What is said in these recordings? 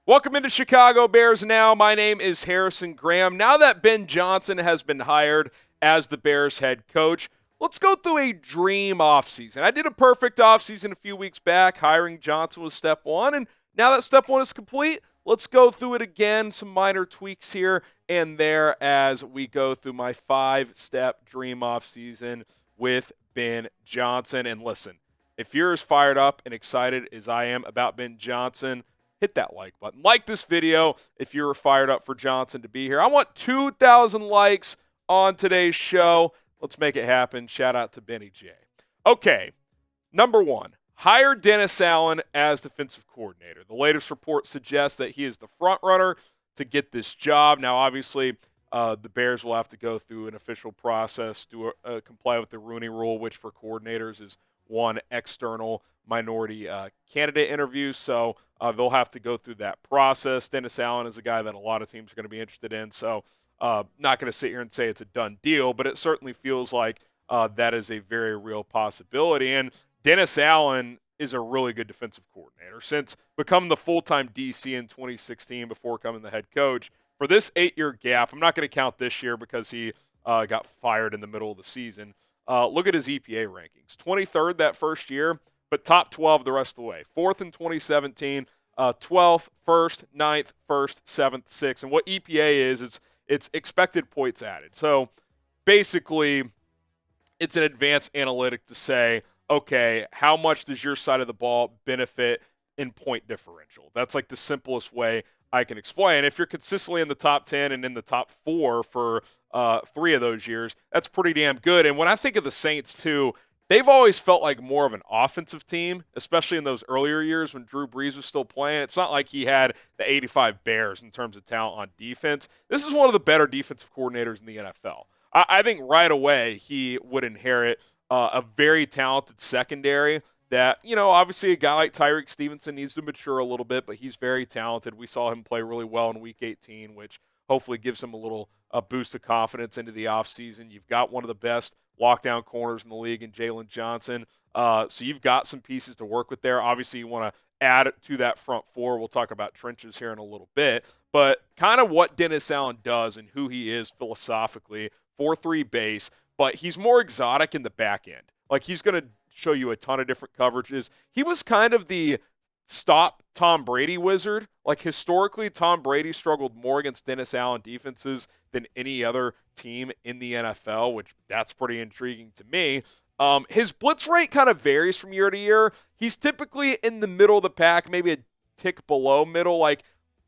Welcome into Chicago Bears Now. My name is Harrison Graham. Now that Ben Johnson has been hired as the Bears head coach, let's go through a dream offseason. I did a perfect offseason a few weeks back. Hiring Johnson was step one, and now that step one is complete, let's go through it again. Some minor tweaks here and there as we go through my five-step dream offseason with Ben Johnson. And listen, if you're as fired up and excited as I am about Ben Johnson, hit that like button. Like this video if you're fired up for Johnson to be here. I want 2,000 likes on today's show. Let's make it happen. Shout out to Benny J. Okay, number one, hire Dennis Allen as defensive coordinator. The latest report suggests that he is the front runner to get this job. Now, obviously, the Bears will have to go through an official process to comply with the Rooney Rule, which for coordinators is one external minority candidate interview. So they'll have to go through that process. Dennis Allen is a guy that a lot of teams are going to be interested in. So not going to sit here and say it's a done deal, but it certainly feels like that is a very real possibility. And Dennis Allen is a really good defensive coordinator. Since becoming the full-time DC in 2016 before becoming the head coach, for this 8-year gap, I'm not going to count this year because he got fired in the middle of the season. Look at his EPA rankings. 23rd that first year, but top 12 the rest of the way. 4th in 2017, 12th, 1st, 9th, 1st, 7th, 6th. And what EPA is, it's expected points added. So basically, it's an advanced analytic to say, okay, how much does your side of the ball benefit in point differential? That's like the simplest way I can explain. If you're consistently in the top 10 and in the top 4 for 3 of those years, that's pretty damn good. And when I think of the Saints, too, they've always felt like more of an offensive team, especially in those earlier years when Drew Brees was still playing. It's not like he had the 85 Bears in terms of talent on defense. This is one of the better defensive coordinators in the NFL. I think right away he would inherit a very talented secondary that, obviously a guy like Tyreek Stevenson needs to mature a little bit, but he's very talented. We saw him play really well in Week 18, which hopefully gives him a little boost of confidence into the offseason. You've got one of the best lockdown corners in the league in Jalen Johnson. So you've got some pieces to work with there. Obviously, you want to add to that front four. We'll talk about trenches here in a little bit. But kind of what Dennis Allen does and who he is philosophically, 4-3 base, but he's more exotic in the back end. Like, he's going to show you a ton of different coverages. He was kind of the stop Tom Brady wizard. Like, historically, Tom Brady struggled more against Dennis Allen defenses than any other team in the NFL, which that's pretty intriguing to me. His blitz rate kind of varies from year to year. He's typically in the middle of the pack, maybe a tick below middle, like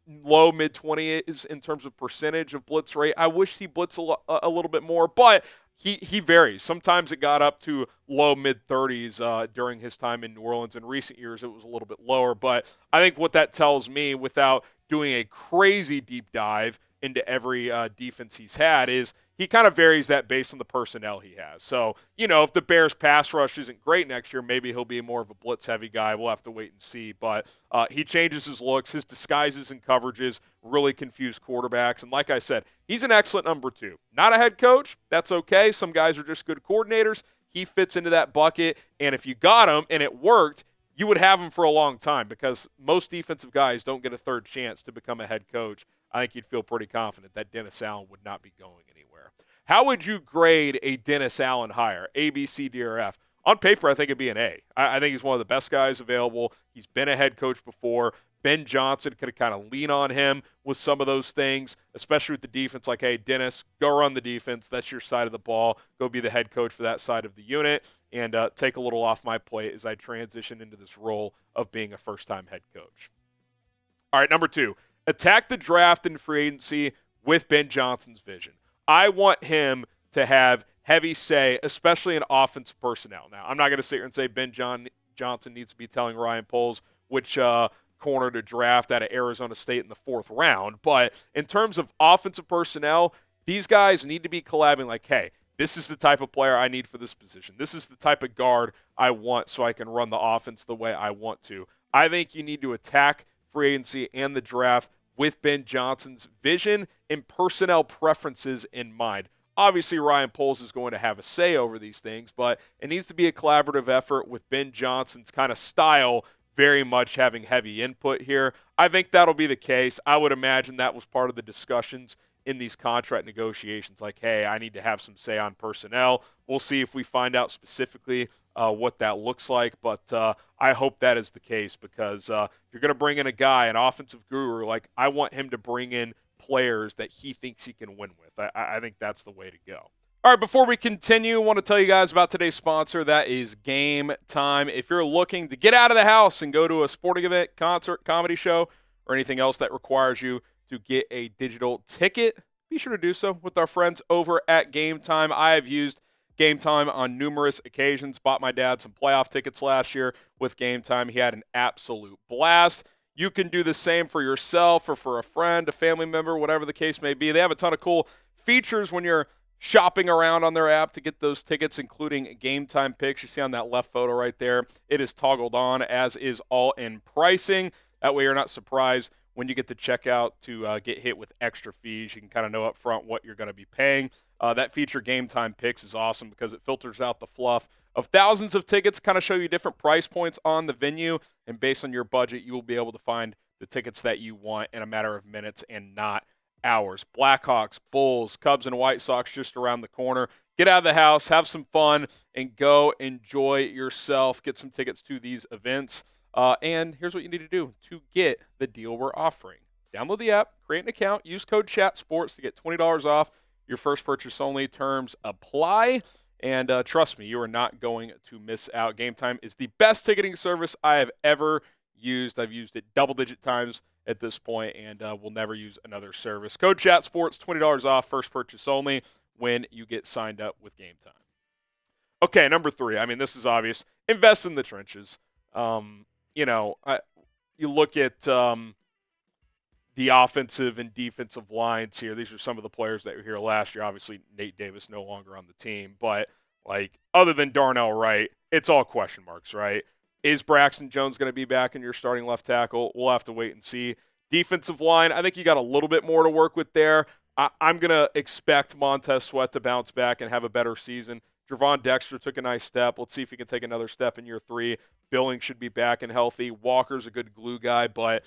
low mid-20s in terms of percentage of blitz rate. I wish he blitzed a little bit more, but he varies. Sometimes it got up to low mid-30s during his time in New Orleans. In recent years, it was a little bit lower. But I think what that tells me, without doing a crazy deep dive into every defense he's had, is he kind of varies that based on the personnel he has. So, if the Bears pass rush isn't great next year, maybe he'll be more of a blitz-heavy guy. We'll have to wait and see. But he changes his looks. His disguises and coverages really confuse quarterbacks. And like I said, he's an excellent number 2. Not a head coach. That's okay. Some guys are just good coordinators. He fits into that bucket. And if you got him and it worked, you would have him for a long time, because most defensive guys don't get a third chance to become a head coach. I think you'd feel pretty confident that Dennis Allen would not be going anywhere. How would you grade a Dennis Allen hire? A, B, C, D, or F? On paper, I think it'd be an A. I think he's one of the best guys available. He's been a head coach before. Ben Johnson could kind of lean on him with some of those things, especially with the defense. Like, hey, Dennis, go run the defense. That's your side of the ball. Go be the head coach for that side of the unit, and take a little off my plate as I transition into this role of being a first-time head coach. All right, number 2. Attack the draft and free agency with Ben Johnson's vision. I want him to have heavy say, especially in offensive personnel. Now, I'm not going to sit here and say Ben Johnson needs to be telling Ryan Poles which corner to draft out of Arizona State in the 4th round, but in terms of offensive personnel, these guys need to be collabing like, hey, this is the type of player I need for this position. This is the type of guard I want so I can run the offense the way I want to. I think you need to attack free agency and the draft with Ben Johnson's vision and personnel preferences in mind. Obviously, Ryan Poles is going to have a say over these things, but it needs to be a collaborative effort with Ben Johnson's kind of style very much having heavy input here. I think that'll be the case. I would imagine that was part of the discussions in these contract negotiations. Like, hey, I need to have some say on personnel. We'll see if we find out specifically what that looks like. But I hope that is the case because if you're going to bring in a guy, an offensive guru, like I want him to bring in players that he thinks he can win with. I think that's the way to go. All right, before we continue, I want to tell you guys about today's sponsor. That is Game Time. If you're looking to get out of the house and go to a sporting event, concert, comedy show, or anything else that requires you to get a digital ticket, be sure to do so with our friends over at Game Time. I have used Game Time on numerous occasions. Bought my dad some playoff tickets last year with Game Time. He had an absolute blast. You can do the same for yourself or for a friend, a family member, whatever the case may be. They have a ton of cool features when you're shopping around on their app to get those tickets, including Game Time picks. You see on that left photo right there, it is toggled on, as is all-in pricing. That way you're not surprised when you get to checkout to get hit with extra fees. You can kind of know up front what you're going to be paying. That feature, Game Time picks, is awesome because it filters out the fluff of thousands of tickets, kind of show you different price points on the venue, and based on your budget, you will be able to find the tickets that you want in a matter of minutes and not hours. Blackhawks, Bulls, Cubs, and White Sox just around the corner. Get out of the house, have some fun, and go enjoy yourself. Get some tickets to these events. And here's what you need to do to get the deal we're offering. Download the app, create an account, use code CHATSPORTS to get $20 off your first purchase only. Terms apply. And trust me, you are not going to miss out. Game Time is the best ticketing service I have ever used. I've used it double-digit times at this point, and we'll never use another service. Code CHATSPORTS, $20 off, first purchase only when you get signed up with Game Time. Okay, number 3. I mean, this is obvious. Invest in the trenches. You look at the offensive and defensive lines here. These are some of the players that were here last year. Obviously, Nate Davis no longer on the team, but like other than Darnell Wright, it's all question marks, right? Is Braxton Jones going to be back in your starting left tackle? We'll have to wait and see. Defensive line, I think you got a little bit more to work with there. I'm going to expect Montez Sweat to bounce back and have a better season. Javon Dexter took a nice step. Let's see if he can take another step in year 3. Billings should be back and healthy. Walker's a good glue guy, but,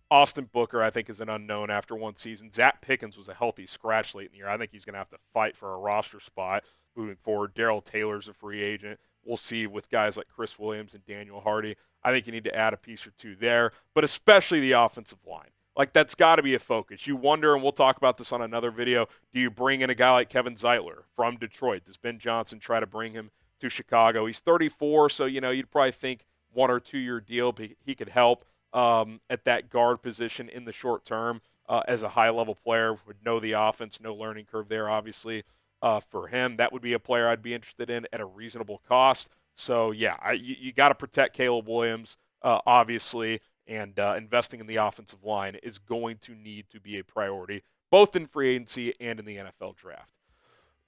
Austin Booker, I think, is an unknown after one season. Zach Pickens was a healthy scratch late in the year. I think he's going to have to fight for a roster spot moving forward. Darrell Taylor's a free agent. We'll see with guys like Chris Williams and Daniel Hardy. I think you need to add a piece or two there, but especially the offensive line. Like, that's got to be a focus. You wonder, and we'll talk about this on another video, do you bring in a guy like Kevin Zeitler from Detroit? Does Ben Johnson try to bring him to Chicago? He's 34, so, you'd probably think 1 or 2 year deal, but he could help at that guard position in the short term as a high-level player. Would know the offense, no learning curve there, obviously. For him, that would be a player I'd be interested in at a reasonable cost. So, yeah, you got to protect Caleb Williams, obviously, and investing in the offensive line is going to need to be a priority, both in free agency and in the NFL draft.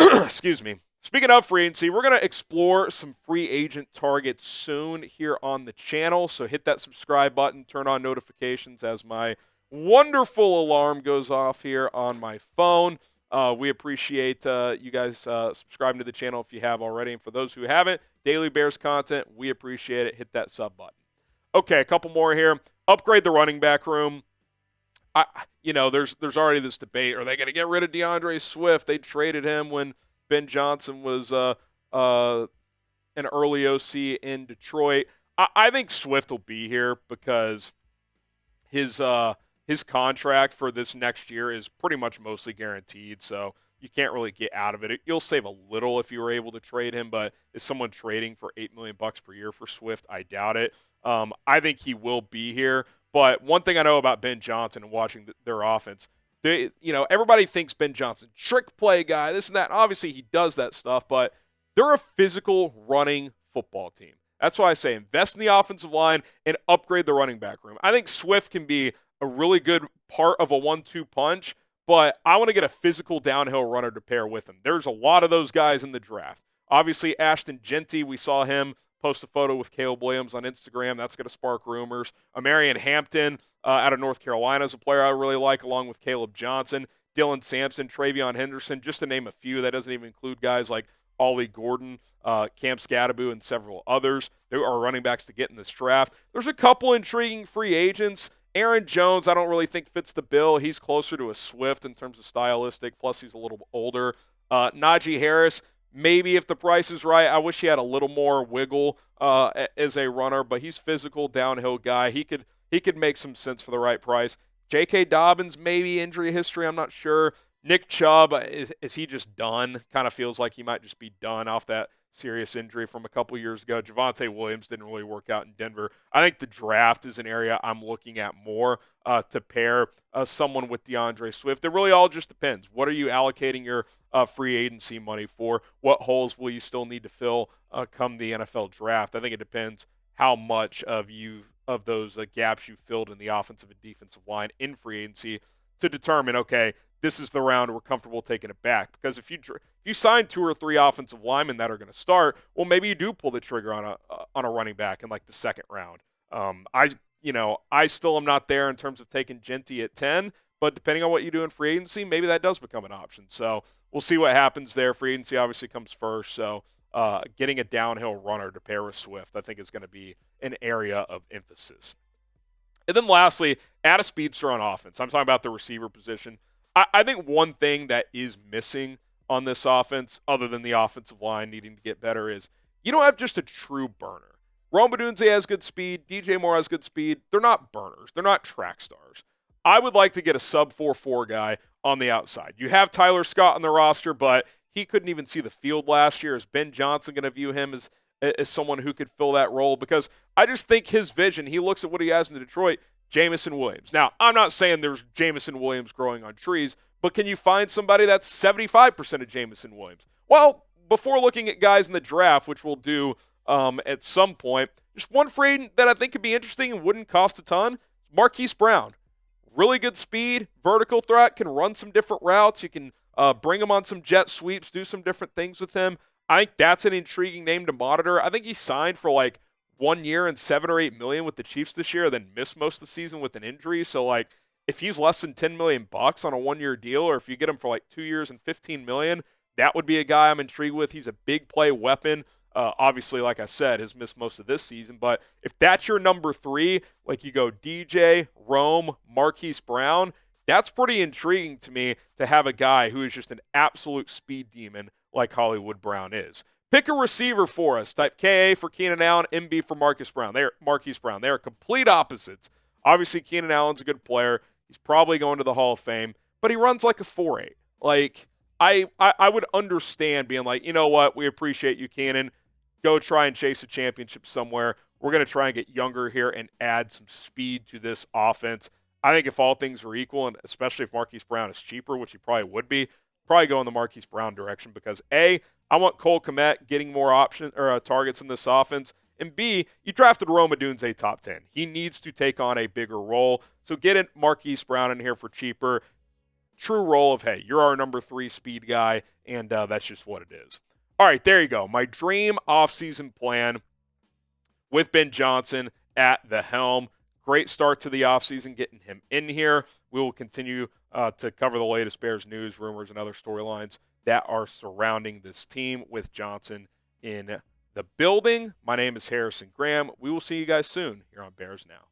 Excuse me. Speaking of free agency, we're going to explore some free agent targets soon here on the channel. So hit that subscribe button, turn on notifications as my wonderful alarm goes off here on my phone. We appreciate you guys subscribing to the channel if you have already. And for those who haven't, daily Bears content, we appreciate it. Hit that sub button. Okay, a couple more here. Upgrade the running back room. There's already this debate. Are they going to get rid of DeAndre Swift? They traded him when Ben Johnson was an early OC in Detroit. I think Swift will be here because his contract for this next year is pretty much mostly guaranteed, so you can't really get out of it. You'll save a little if you were able to trade him, but is someone trading for $8 million per year for Swift? I doubt it. I think he will be here, but one thing I know about Ben Johnson and watching their offense, everybody thinks Ben Johnson, trick play guy, this and that. Obviously, he does that stuff, but they're a physical running football team. That's why I say invest in the offensive line and upgrade the running back room. I think Swift can be a really good part of a 1-2 punch, but I want to get a physical downhill runner to pair with him. There's a lot of those guys in the draft. Obviously, Ashton Genty, we saw him post a photo with Caleb Williams on Instagram. That's going to spark rumors. Amarian Hampton out of North Carolina is a player I really like, along with Caleb Johnson. Dylan Sampson, Travion Henderson, just to name a few. That doesn't even include guys like Ollie Gordon, Cam Scadaboo, and several others. There are running backs to get in this draft. There's a couple intriguing free agents. Aaron Jones, I don't really think fits the bill. He's closer to a Swift in terms of stylistic, plus he's a little older. Najee Harris, maybe if the price is right. I wish he had a little more wiggle as a runner, but he's physical, downhill guy. He could make some sense for the right price. J.K. Dobbins, maybe injury history, I'm not sure. Nick Chubb, is he just done? Kind of feels like he might just be done off that serious injury from a couple years ago. Javonte Williams didn't really work out in Denver. I think the draft is an area I'm looking at more to pair someone with DeAndre Swift. It really all just depends. What are you allocating your free agency money for? What holes will you still need to fill come the NFL draft? I think it depends how much of those gaps you filled in the offensive and defensive line in free agency to determine, okay, this is the round we're comfortable taking it back. Because if you sign 2 or 3 offensive linemen that are going to start, well, maybe you do pull the trigger on a running back in like the second round. I still am not there in terms of taking Genty at 10, but depending on what you do in free agency, maybe that does become an option. So we'll see what happens there. Free agency obviously comes first, so getting a downhill runner to pair with Swift, I think is going to be an area of emphasis. And then lastly, add a speedster on offense. I'm talking about the receiver position. I think one thing that is missing on this offense, other than the offensive line needing to get better, is you don't have just a true burner. Rome Odunze has good speed. DJ Moore has good speed. They're not burners. They're not track stars. I would like to get a sub 4.4 guy on the outside. You have Tyler Scott on the roster, but he couldn't even see the field last year. Is Ben Johnson going to view him as someone who could fill that role? Because I just think his vision, he looks at what he has in Detroit, Jamison Williams. Now, I'm not saying there's Jamison Williams growing on trees, but can you find somebody that's 75% of Jamison Williams? Well, before looking at guys in the draft, which we'll do at some point, just one free agent that I think could be interesting and wouldn't cost a ton, Marquise Brown. Really good speed, vertical threat, can run some different routes. You can bring him on some jet sweeps, do some different things with him. I think that's an intriguing name to monitor. I think he signed for like 1 year and $7 or $8 million with the Chiefs this year, then missed most of the season with an injury. So like, if he's less than $10 million on a 1-year deal, or if you get him for like 2 years and $15 million, that would be a guy I'm intrigued with. He's a big play weapon. Obviously, like I said, has missed most of this season. But if that's your number 3, like you go DJ, Rome, Marquise Brown, that's pretty intriguing to me to have a guy who is just an absolute speed demon like Hollywood Brown is. Pick a receiver for us. Type KA for Keenan Allen, MB for Marquise Brown. They are complete opposites. Obviously, Keenan Allen's a good player. He's probably going to the Hall of Fame, but he runs like a 4.8. Like, I would understand being like, you know what, we appreciate you, Keenan. Go try and chase a championship somewhere. We're going to try and get younger here and add some speed to this offense. I think if all things are equal, and especially if Marquise Brown is cheaper, which he probably would be, probably go in the Marquise Brown direction because A, I want Cole Kmet getting more targets in this offense, and B, you drafted Rome Odunze top 10. He needs to take on a bigger role, so get Marquise Brown in here for cheaper. True role of, hey, you're our number 3 speed guy, and that's just what it is. All right, there you go. My dream offseason plan with Ben Johnson at the helm. Great start to the offseason getting him in here. We will continue to cover the latest Bears news, rumors, and other storylines that are surrounding this team with Johnson in the building. My name is Harrison Graham. We will see you guys soon here on Bears Now.